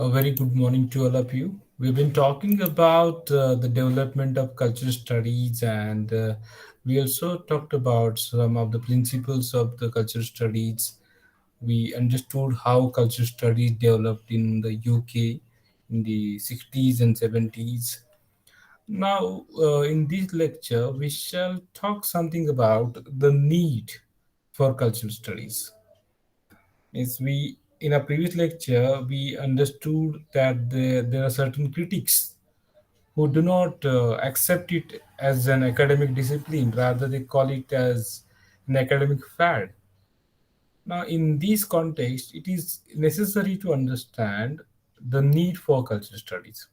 A very good morning to all of you. We've been talking about the development of cultural studies, and we also talked about some of the principles of the cultural studies. We understood how cultural studies developed in the UK in the 60s and 70s. Now, in this lecture, we shall talk something about the need for cultural studies. Is we in a previous lecture we understood that there are certain critics who do not accept it as an academic discipline, rather they call it as an academic fad. Now in this context it is necessary to understand the need for cultural studies.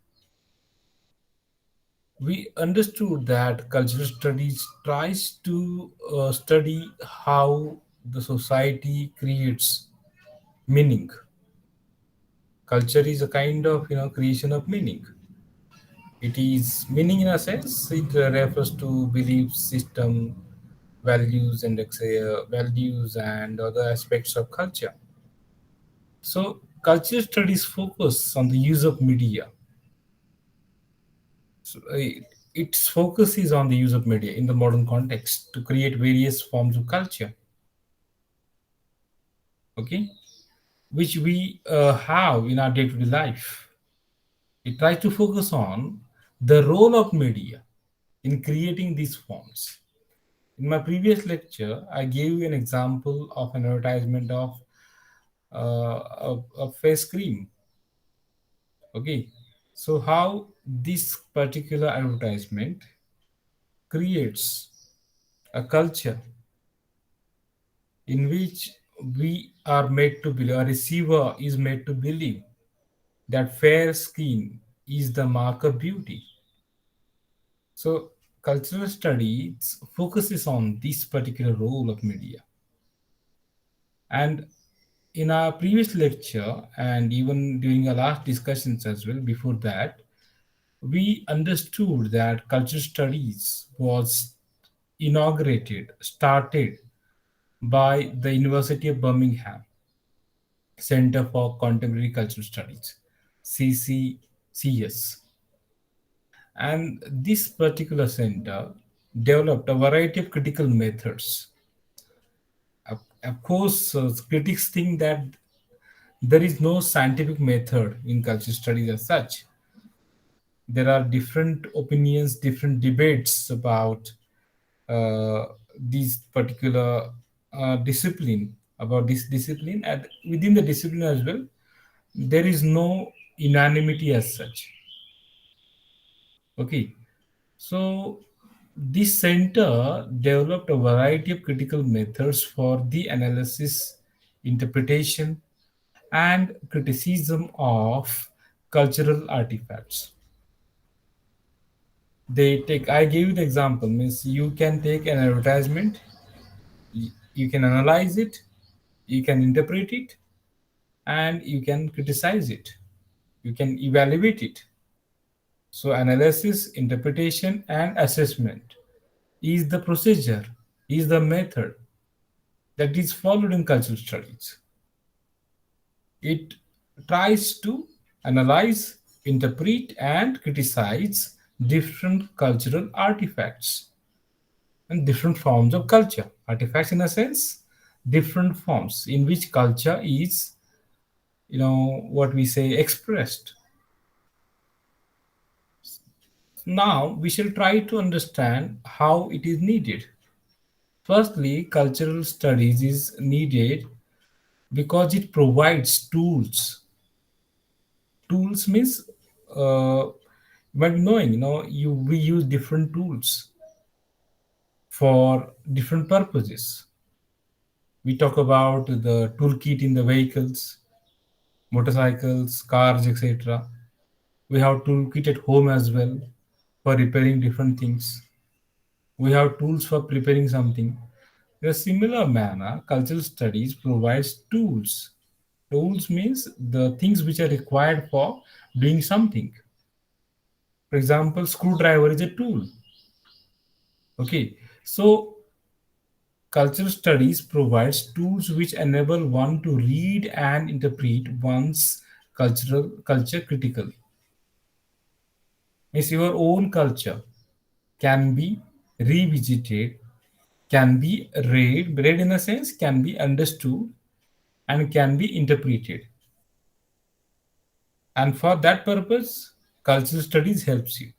We understood that cultural studies tries to study how the society creates meaning. Culture is a kind of creation of meaning. It is meaning in a sense. It refers to belief system, values, and values and other aspects of culture. So culture studies focus on the use of media. So, its focus is on the use of media in the modern context to create various forms of culture. Okay, which we have in our day-to-day life. It tries to focus on the role of media in creating these forms. In my previous lecture, I gave you an example of an advertisement of a face cream. Okay, so how this particular advertisement creates a culture in which we are made to believe, a receiver is made to believe that fair skin is the mark of beauty. So, cultural studies focuses on this particular role of media. And in our previous lecture, and even during our last discussions as well, before that, we understood that cultural studies was started by the University of Birmingham Center for Contemporary Cultural Studies, CCCS. And this particular center developed a variety of critical methods. Of course, critics think that there is no scientific method in culture studies as such. There are different opinions, different debates about uh, these particular discipline, about this discipline, and within the discipline as well, there is no unanimity as such. Okay, so this center developed a variety of critical methods for the analysis, interpretation, and criticism of cultural artifacts. They take, I gave you the example, means you can take an advertisement, you can analyze it, you can interpret it, and you can criticize it, you can evaluate it. So analysis, interpretation, and assessment is the procedure, is the method that is followed in cultural studies. It tries to analyze, interpret, and criticize different cultural artifacts and different forms of culture. Artifacts, in a sense, different forms in which culture is, what we say, expressed. Now, we shall try to understand how it is needed. Firstly, cultural studies is needed because it provides tools. Tools means uh, by knowing, we use different tools for different purposes. We talk about the toolkit in the vehicles, motorcycles, cars, etc. We have toolkit at home as well for repairing different things. We have tools for preparing something. In a similar manner, cultural studies provides tools. Tools means the things which are required for doing something. For example, screwdriver is a tool. Okay, so cultural studies provides tools which enable one to read and interpret one's culture critically. Means your own culture can be revisited, can be read in a sense, can be understood, and can be interpreted. And for that purpose, cultural studies helps you.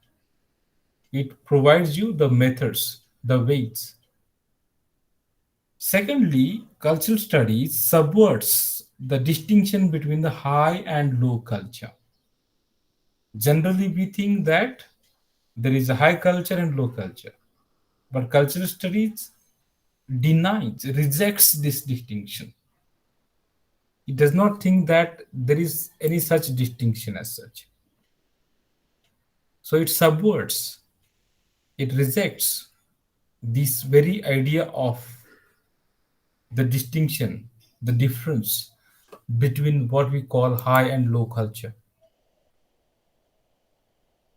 It provides you the methods, the ways. Secondly, cultural studies subverts the distinction between the high and low culture. Generally, we think that there is a high culture and low culture, but cultural studies denies, rejects this distinction. It does not think that there is any such distinction as such. So it subverts, it rejects this very idea of the distinction, the difference between what we call high and low culture.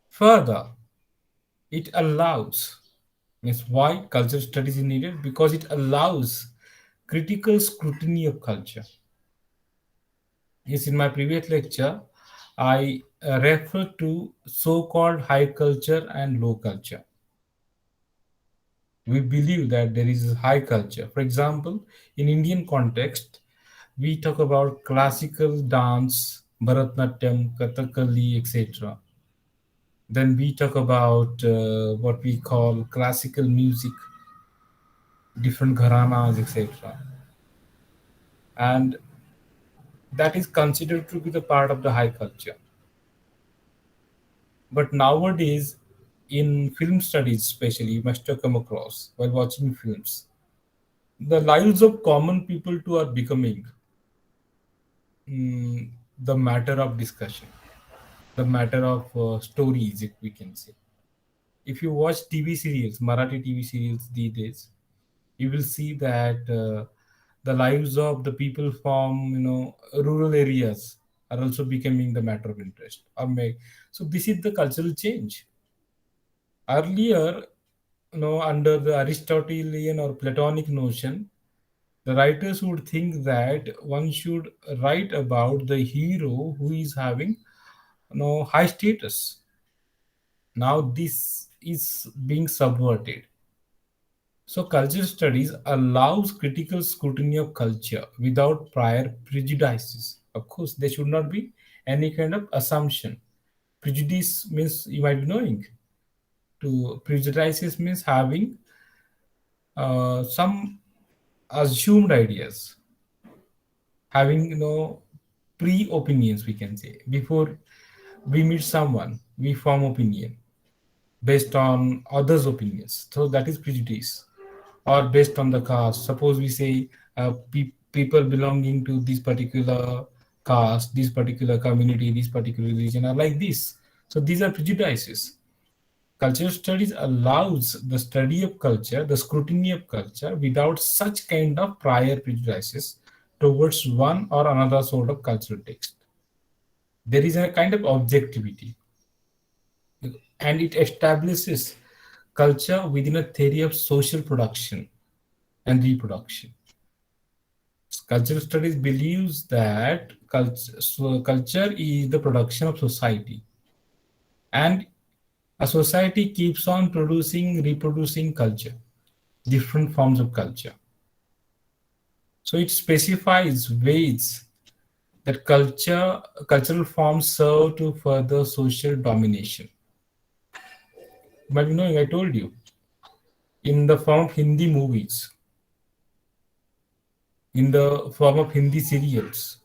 Further, it allows, means why culture studies is needed? Because it allows critical scrutiny of culture. Yes, in my previous lecture, I referred to so-called high culture and low culture. We believe that there is a high culture. For example, in Indian context, we talk about classical dance, Bharatnatyam, Kathakali, etc. Then we talk about what we call classical music, different gharanas, etc. And that is considered to be the part of the high culture. But nowadays, in film studies, especially, you must have come across while watching films, the lives of common people too are becoming mm, the matter of discussion, the matter of stories, if we can say. If you watch TV serials, Marathi TV serials these days, you will see that the lives of the people from rural areas are also becoming the matter of interest. So this is the cultural change. Earlier, under the Aristotelian or Platonic notion, the writers would think that one should write about the hero who is having high status. Now this is being subverted. So culture studies allows critical scrutiny of culture without prior prejudices. Of course, there should not be any kind of assumption. Prejudice means, you might be knowing, to prejudices means having some assumed ideas, having pre-opinions, we can say. Before we meet someone, we form opinion based on others' opinions. So that is prejudice. Or based on the caste. Suppose we say people belonging to this particular caste, this particular community, this particular religion are like this. So these are prejudices. Cultural studies allows the study of culture, the scrutiny of culture without such kind of prior prejudices towards one or another sort of cultural text. There is a kind of objectivity, and it establishes culture within a theory of social production and reproduction. Cultural studies believes that culture is the production of society, and a society keeps on producing, reproducing culture, different forms of culture. So it specifies ways that cultural forms serve to further social domination. But I told you, in the form of Hindi movies, in the form of Hindi serials,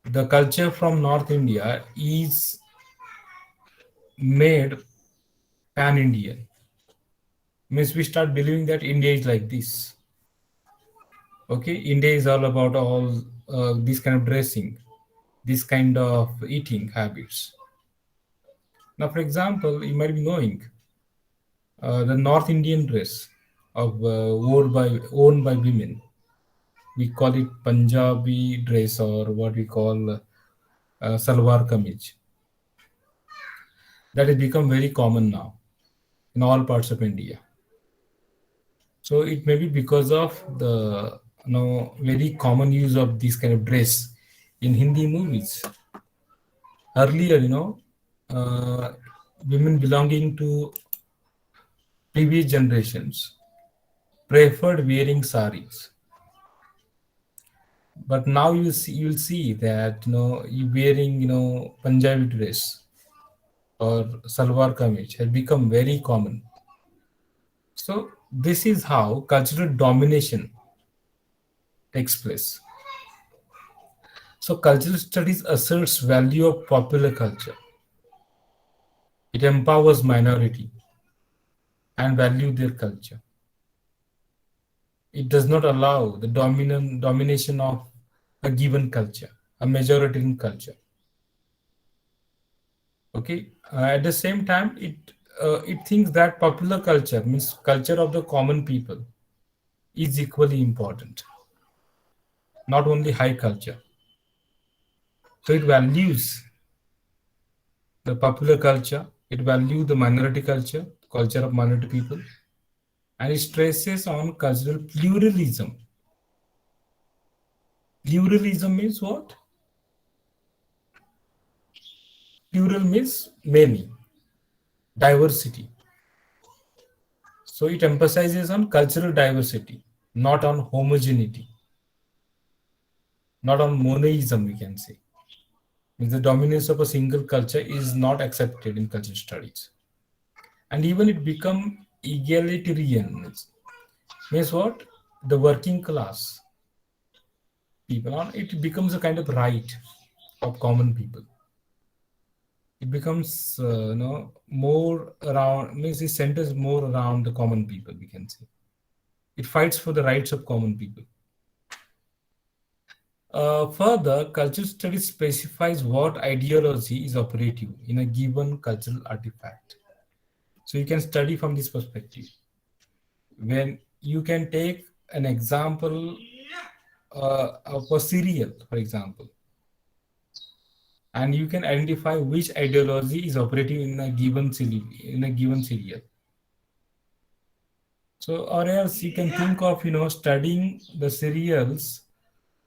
the culture from North India is made pan Indian. Means we start believing that India is like this. Okay, India is all about all this kind of dressing, this kind of eating habits. Now, for example, you might be knowing the North Indian dress of worn by women. We call it Punjabi dress, or what we call salwar kameez. That has become very common now in all parts of India. So it may be because of the very common use of this kind of dress in Hindi movies. Earlier, uh, women belonging to previous generations preferred wearing saris, but now you'll see that you wearing Punjabi dress or salwar kameez has become very common. So this is how cultural domination takes place. So cultural studies asserts value of popular culture. It empowers minority and value their culture. It does not allow the dominant domination of a given culture, a majoritarian culture. Okay. At the same time, it thinks that popular culture means culture of the common people is equally important, not only high culture. So it values the popular culture, it values the minority culture, culture of minority people, and it stresses on cultural pluralism. Pluralism means what? Plural means many, diversity. So it emphasizes on cultural diversity, not on homogeneity, not on monoism, we can say. Means the dominance of a single culture is not accepted in cultural studies. And even it become egalitarian. Means what? The working class people, it becomes a kind of right of common people. It becomes more around, means it centers more around the common people, we can say. It fights for the rights of common people. Further, cultural studies specifies what ideology is operative in a given cultural artifact. So you can study from this perspective. When you can take an example of a serial, for example, and you can identify which ideology is operative in a given serial. So, or else you can think of studying the serials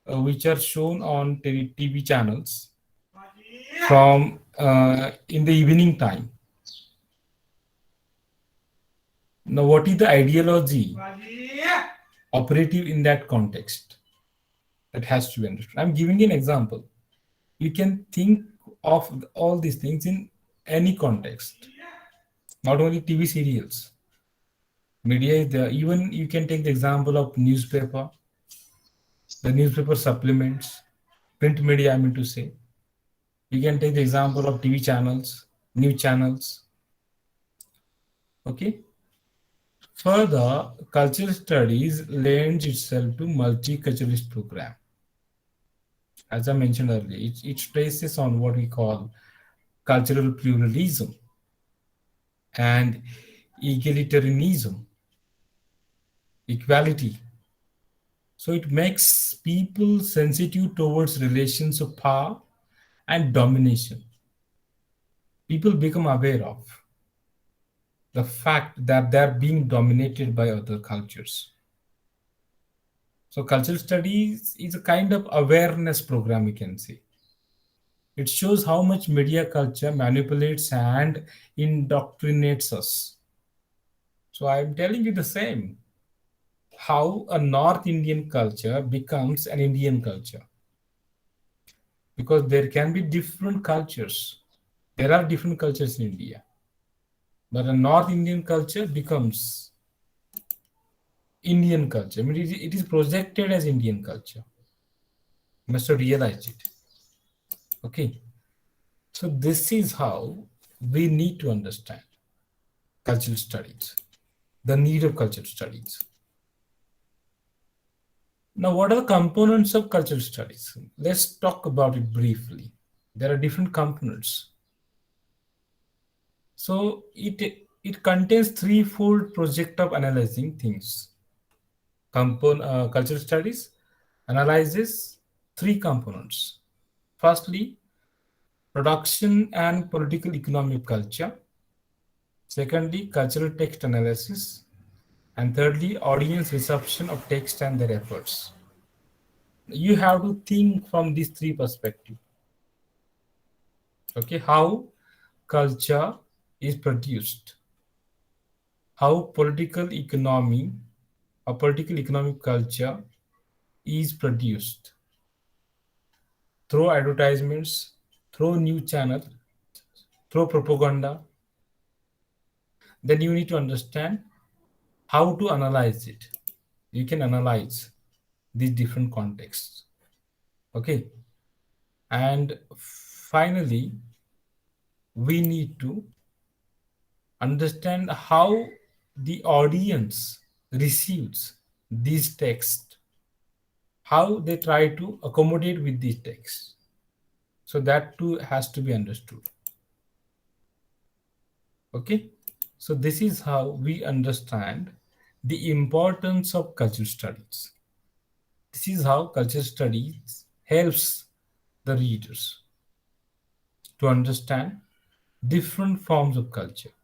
which are shown on TV channels from in the evening time. Now, what is the ideology operative in that context? That has to be understood. I'm giving you an example. You can think of all these things in any context, not only TV serials. Media is there. Even you can take the example of newspaper, the newspaper supplements, print media, I mean to say. You can take the example of TV channels, news channels. Okay. Further, cultural studies lends itself to multiculturalist program. As I mentioned earlier, it traces on what we call cultural pluralism and egalitarianism, equality. So it makes people sensitive towards relations of power and domination. People become aware of the fact that they're being dominated by other cultures. So cultural studies is a kind of awareness program, we can say. It shows how much media culture manipulates and indoctrinates us. So I'm telling you the same. How a North Indian culture becomes an Indian culture. Because there can be different cultures. There are different cultures in India. But a North Indian culture becomes Indian culture. I mean, it is projected as Indian culture. You must have realized it. Okay. So this is how we need to understand cultural studies, the need of cultural studies. Now, what are the components of cultural studies? Let's talk about it briefly. There are different components. So it contains threefold project of analyzing things. Cultural studies analyzes three components. Firstly, production and political economic culture. Secondly, cultural text analysis. And thirdly, audience reception of text and their efforts. You have to think from these three perspectives. Okay, how culture is produced, how political economy or political economic culture is produced through advertisements, through new channel, through propaganda. Then you need to understand how to analyze it. You can analyze these different contexts. Okay, and finally we need to understand how the audience receives these texts, how they try to accommodate with these texts. So that too has to be understood. Okay, so this is how we understand the importance of cultural studies. This is how cultural studies helps the readers to understand different forms of culture.